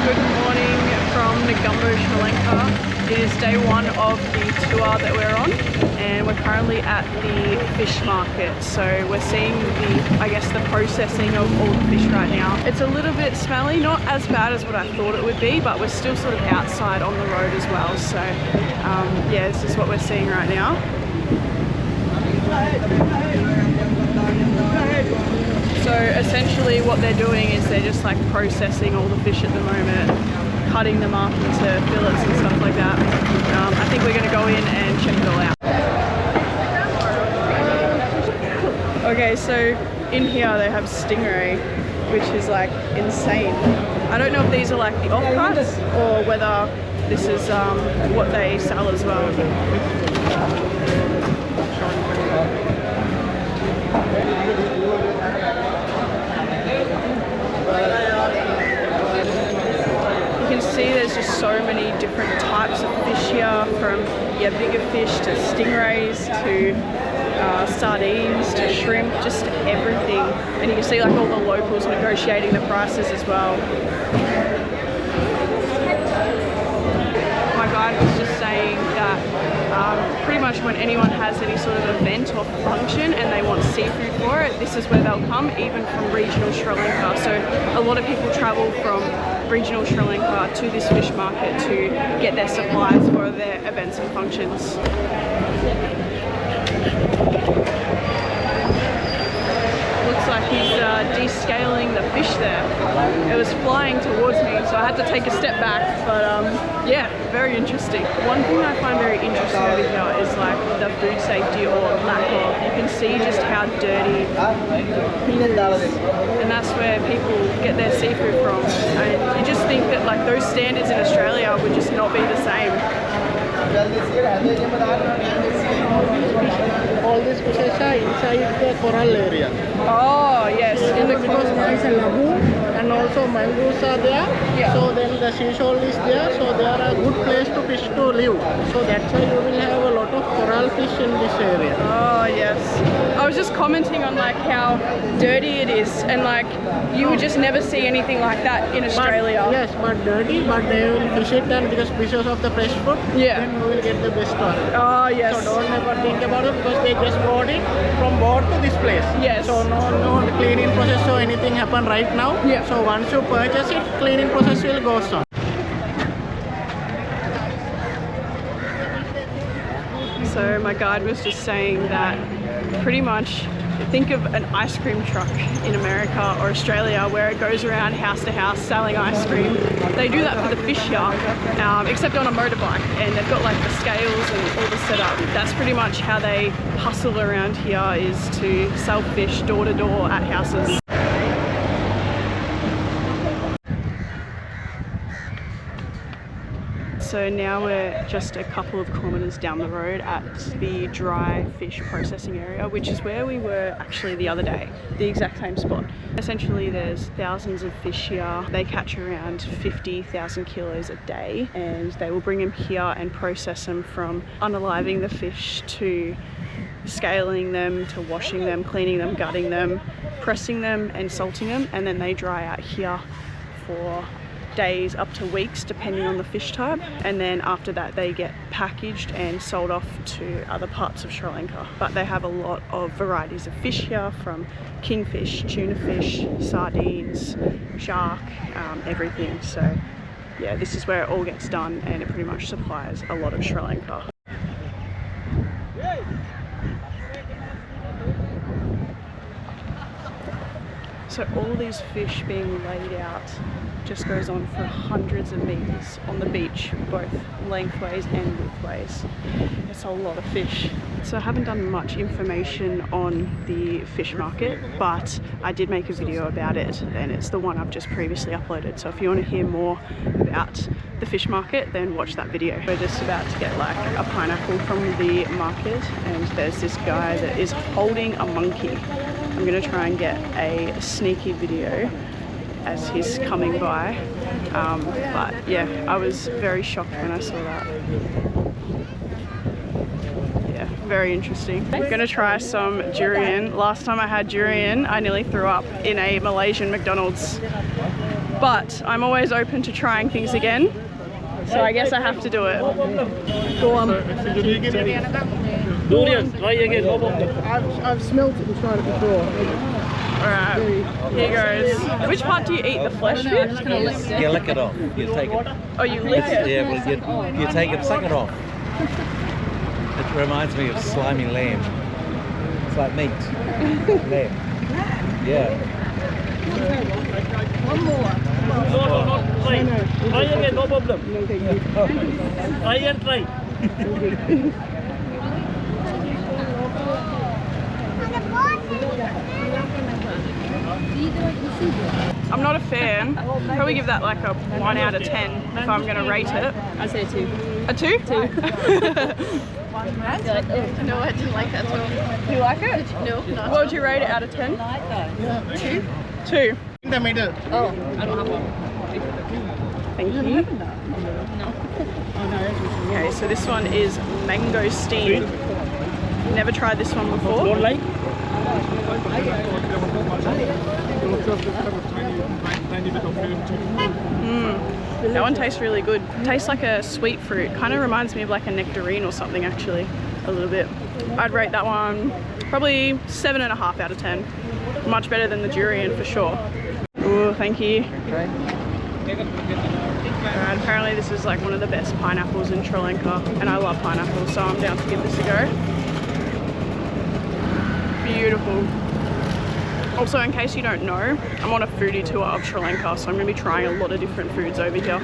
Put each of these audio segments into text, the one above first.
Good morning from Negombo, Sri Lanka. It is day one of the tour that we're on, and we're currently at the fish market. So we're seeing the processing of all the fish right now. It's a little bit smelly, not as bad as what I thought it would be, but we're still sort of outside on the road as well. So yeah, this is what we're seeing right now. So essentially what they're doing is they're just like processing all the fish at the moment, cutting them up into fillets and stuff like that. I think we're going to go in and check it all out. Okay, so in here they have stingray, which is like insane. I don't know if these are like the offcuts or whether this is what they sell as well. You can see there's just so many different types of fish here, from bigger fish to stingrays to sardines to shrimp, just everything. And you can see like all the locals negotiating the prices as well. My guide was just saying that pretty much when anyone has any sort of event or function and they want seafood for it, this is where they'll come, even from regional Sri Lanka. So a lot of people travel from regional Sri Lanka to this fish market to get their supplies for their events and functions. Looks like he's descaling the fish there. It was flying towards me, so I had to take a step back, but yeah, very interesting. One thing I find very interesting over here is like the food safety or lack of. You can see just how dirty it is, and that's where people get their seafood from. And you just think that like those standards in Australia would just not be the same. All these fishes are inside the coral area. Oh yes, in the because there is a lagoon and also mangroves are there. Yeah. So then the seashore is there, so they are a good place to fish to live. So that's why you will have a lot of coral fish in this area. Oh yes. I was just commenting on like how dirty it is, and like you would just never see anything like that in Australia. But, yes, but dirty, but they will fish it, and because of the fresh food, yeah, then you will get the best one. Oh yes. So don't ever think about it, because they just brought it from board to this place. Yes. So no cleaning process or anything happen right now. Yeah. So once you purchase it, cleaning process will go on. So my guide was just saying that pretty much think of an ice cream truck in America or Australia, where it goes around house to house selling ice cream. They do that for the fish here, except on a motorbike, and they've got like the scales and all the setup. That's pretty much how they hustle around here, is to sell fish door to door at houses. So now we're just a couple of kilometres down the road at the dry fish processing area, which is where we were actually the other day, the exact same spot. Essentially there's thousands of fish here. They catch around 50,000 kilos a day, and they will bring them here and process them, from unaliving the fish to scaling them to washing them, cleaning them, gutting them, pressing them and salting them, and then they dry out here for days up to weeks depending on the fish type, and then after that they get packaged and sold off to other parts of Sri Lanka. But they have a lot of varieties of fish here, from kingfish, tuna fish, sardines, shark, everything. So yeah, this is where it all gets done, and it pretty much supplies a lot of Sri Lanka. So all these fish being laid out just goes on for hundreds of meters on the beach, both lengthways and widthways. It's a lot of fish. So I haven't done much information on the fish market, but I did make a video about it, and it's the one I've just previously uploaded. So if you want to hear more about the fish market, then watch that video. We're just about to get like a pineapple from the market, and there's this guy that is holding a monkey. I'm gonna try and get a sneaky video as he's coming by, but yeah, I was very shocked when I saw that. Yeah, very interesting. I'm gonna try some durian. Last time I had durian, I nearly threw up in a Malaysian McDonald's. but I'm always open to trying things again. So I guess I have to do it. Go on. Durian, try again. I've smelt it and tried it before. Alright, here goes. Which part do you eat? The flesh bit? You lick it off. You take it. Oh, you lick it? Yeah, well, you take it, suck it off. It reminds me of slimy lamb. It's like meat. Lamb. Yeah. One more. No, not try. Try again, no problem. Try and try. I'm not a fan. Probably give that like a 1 out of 10 if I'm going to rate it. I say 2. A 2? 2. No, I didn't like that at all. You like it? No, not. What would you rate it out of 10? 2. 2. In the middle. Oh, I don't have one. Thank you. Okay, so this one is mango steam. Never tried this one before. Don't like? That one tastes really good. Tastes like a sweet fruit. Kind of reminds me of like a nectarine or something actually, a little bit. I'd rate that one probably 7.5 out of 10. Much better than the durian for sure. Oh, thank you. Alright, apparently this is like one of the best pineapples in Sri Lanka, and I love pineapples, so I'm down to give this a go. Beautiful. Also, in case you don't know, I'm on a foodie tour of Sri Lanka, so I'm going to be trying a lot of different foods over here.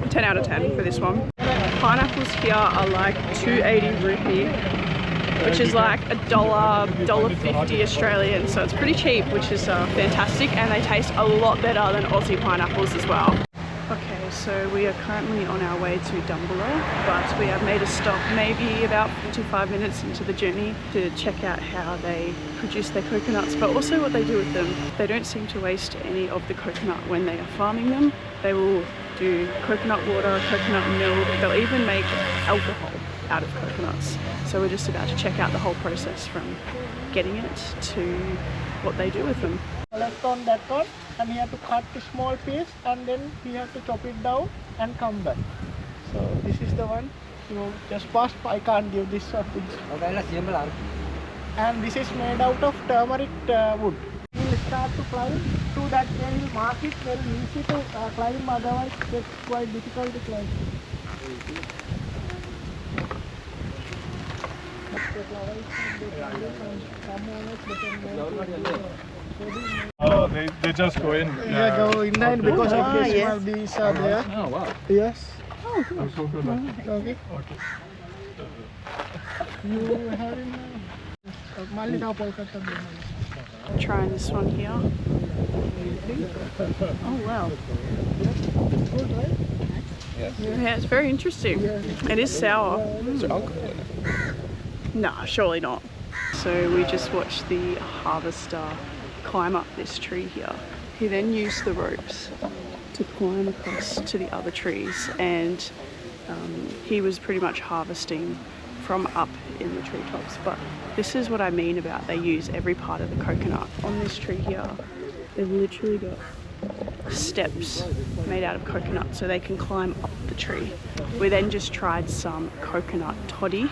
10 out of 10 for this one. Pineapples here are like 280 rupee, which is like $1.50 Australian, so it's pretty cheap, which is fantastic, and they taste a lot better than Aussie pineapples as well. Okay, so we are currently on our way to Dambulla, but we have made a stop maybe about 45 minutes into the journey to check out how they produce their coconuts, but also what they do with them. They don't seem to waste any of the coconut when they are farming them. They will do coconut water, coconut milk, they'll even make alcohol out of coconuts. So we're just about to check out the whole process from getting it to what they do with them. Collect on that one, and you have to cut a small piece, and then you have to chop it down and come back. So this is the one you just passed. I can't give this one. And this is made out of turmeric wood. We'll start to climb. To that they will mark it very easy to climb, otherwise it's quite difficult to climb. Oh, they just go in. Yeah, go inline because of this one. These are there. Oh, wow. Yes. Okay. Okay. You have in Trying this one here. Oh wow. Yeah, it's very interesting. It is sour. Is there alcohol in it? Nah, surely not. So we just watched the harvester climb up this tree here. He then used the ropes to climb across to the other trees, and he was pretty much harvesting from up in the treetops. But this is what I mean about they use every part of the coconut. On this tree here, they've literally got steps made out of coconut so they can climb up the tree. We then just tried some coconut toddy,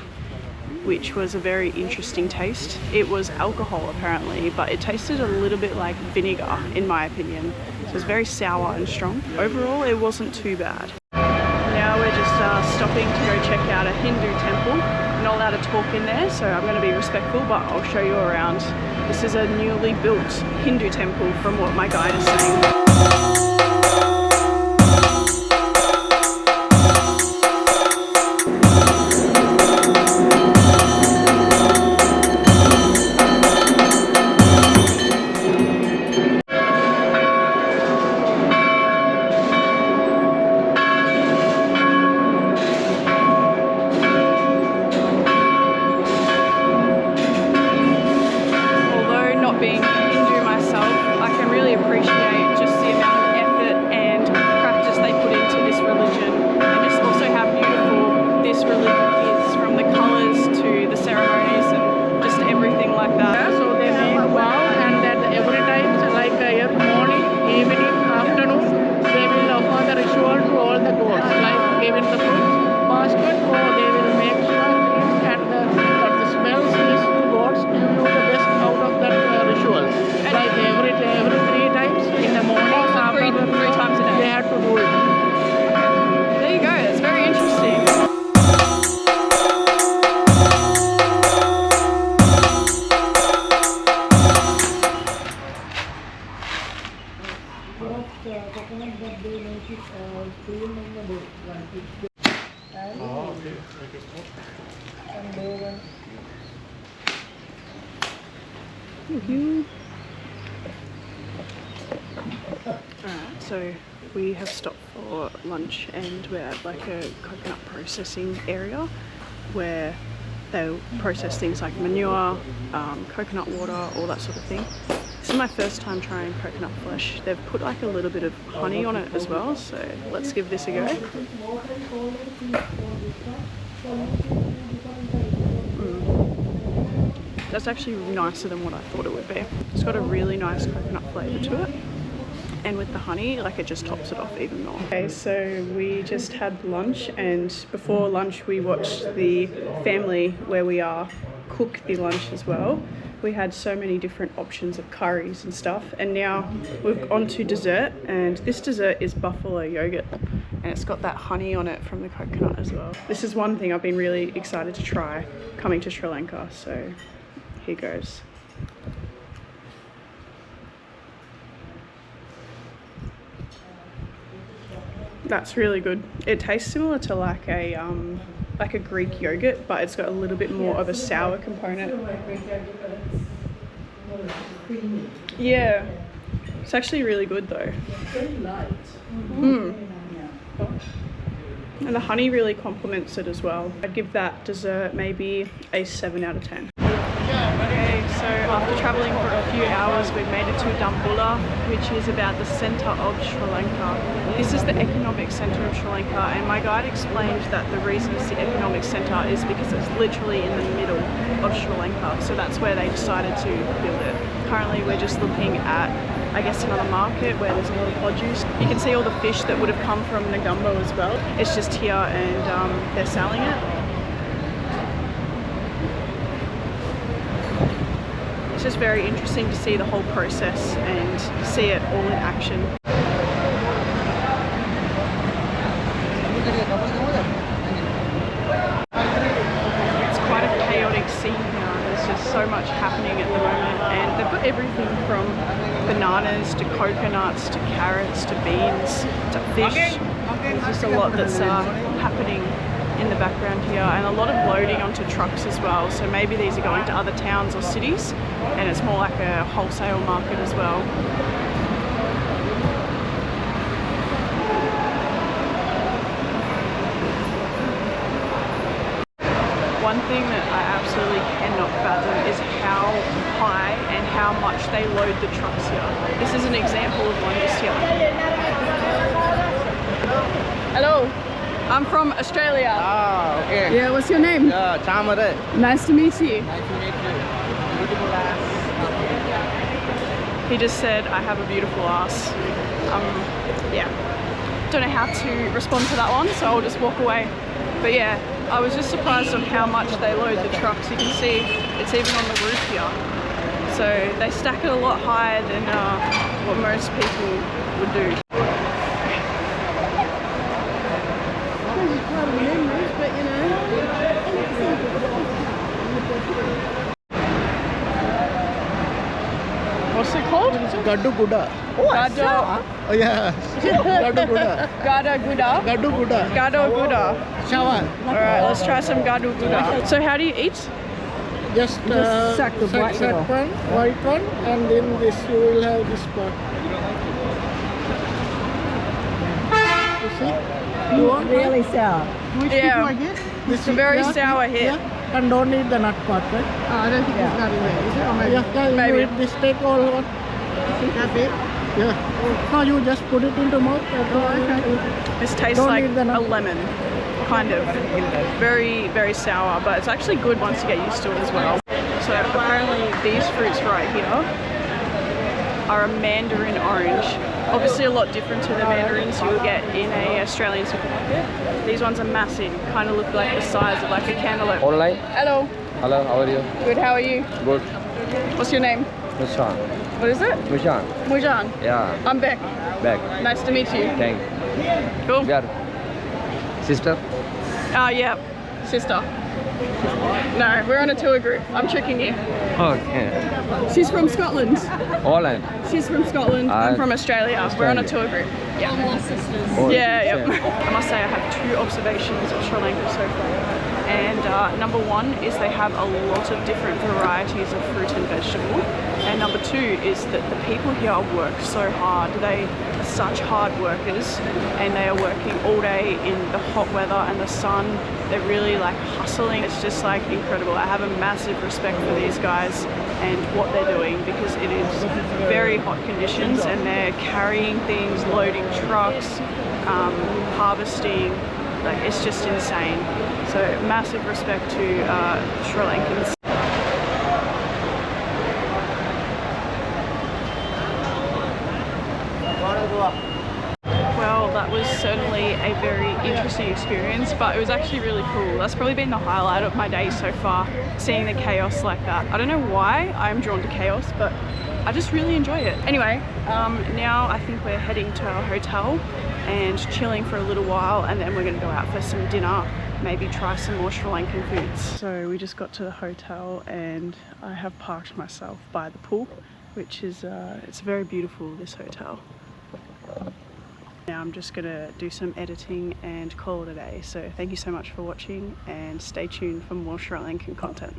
which was a very interesting taste. It was alcohol apparently, but it tasted a little bit like vinegar in my opinion. So it was very sour and strong. Overall, it wasn't too bad. Now we're just stopping to go check out a Hindu temple. I'm not allowed to talk in there, so I'm going to be respectful, but I'll show you around. This is a newly built Hindu temple from what my guide is saying. Being Hindu myself, I can really appreciate of the coconut that they make it cream in the bowl, like it. And they will. Thank you. Alright, so we have stopped for lunch and we're at like a coconut processing area where they'll process things like manure, coconut water, all that sort of thing. This is my first time trying coconut flesh. They've put like a little bit of honey on it as well, so let's give this a go. That's actually nicer than what I thought it would be. It's got a really nice coconut flavour to it. And with the honey, like it just tops it off even more. Okay, so we just had lunch, and before lunch we watched the family where we are cook the lunch as well. We had so many different options of curries and stuff, and now we've on to dessert, and this dessert is buffalo yogurt, and it's got that honey on it from the coconut as well. This is one thing I've been really excited to try coming to Sri Lanka, so here goes. That's really good. It tastes similar to like a Greek yogurt, but it's got a little bit more of a sour component. Yeah, it's actually really good though. And the honey really complements it as well. I'd give that dessert maybe a 7 out of 10. Okay, so after travelling for a few hours, we've made it to Dambulla, which is about the centre of Sri Lanka. This is the economic centre of Sri Lanka, and my guide explained that the reason it's the economic centre is because it's literally in the middle of Sri Lanka, so that's where they decided to build it. Currently we're just looking at, I guess, another market where there's a lot of produce. You can see all the fish that would have come from Negombo as well. It's just here and they're selling it. It's just very interesting to see the whole process and see it all in action. It's quite a chaotic scene here. There's just so much happening at the moment, and they've got everything from bananas to coconuts to carrots to beans to fish. There's just a lot that's happening in the background here, and a lot of loading onto trucks as well, so maybe these are going to other towns or cities, and it's more like a wholesale market as well. One thing that I absolutely cannot fathom is how high and how much they load the trucks here. This is an example of one just here. Hello. I'm from Australia. Ah, okay. Yeah, what's your name? Chamare. Nice to meet you. Nice to meet you. Beautiful ass. He just said, I have a beautiful ass. Yeah. Don't know how to respond to that one, so I'll just walk away. But yeah, I was just surprised on how much they load the trucks. You can see it's even on the roof here. So they stack it a lot higher than what most people would do. But you know, what's it called? Gaddu Guda. Gado. Oh yeah. Gaddu Guda. Gado Guda. Gaddu Guda. Gado Guda. Shawan. Alright, let's try some Gado Guda. So how do you eat? Just sack the white one, and then this you will have this part. You see? You want Really sour. Yeah, this it's very sour here. Yeah, and don't eat the nut part, right? I don't think it's got in there, is it? Or maybe? Yeah, you Maybe. eat this take all one. That's it? Yeah. No, you just put it into mouth. This tastes Don't like eat the a nut. lemon, kind of. Very, very sour, but it's actually good once you get used to it as well. So apparently these fruits right here are a mandarin orange. Obviously a lot different to the mandarins you will get in a Australian supermarket. These ones are massive, kind of look like the size of like a cantaloupe. Online. Hello. Hello, how are you? Good, how are you? Good. What's your name? Mishan. What is it? Mishan. Mujan. Yeah. I'm Beck. Back. Nice to meet you. Thank. Cool. We are sister. Yeah. Sister. No, we're on a tour group. I'm tricking you. Okay. She's from Scotland. Holland. She's from Scotland. I'm from Australia. We're on a tour group. Yeah. Oh, Yeah, same. yep. I must say I have 2 observations of Sri Lanka so far. And number 1 is they have a lot of different varieties of fruit and vegetable. And number 2 is that the people here work so hard. They are such hard workers and they are working all day in the hot weather and the sun. They're really like hustling. It's just like incredible. I have a massive respect for these guys and what they're doing because it is very hot conditions and they're carrying things, loading trucks, harvesting. Like it's just insane. So massive respect to Sri Lankans. Well, that was certainly a very interesting experience, but it was actually really cool. That's probably been the highlight of my day so far, seeing the chaos like that. I don't know why I'm drawn to chaos, but I just really enjoy it. Anyway, now I think we're heading to our hotel and chilling for a little while, and then we're going to go out for some dinner, maybe try some more Sri Lankan foods. So we just got to the hotel and I have parked myself by the pool, which is, it's very beautiful, this hotel. Now I'm just going to do some editing and call it a day. So thank you so much for watching and stay tuned for more Sri Lankan content.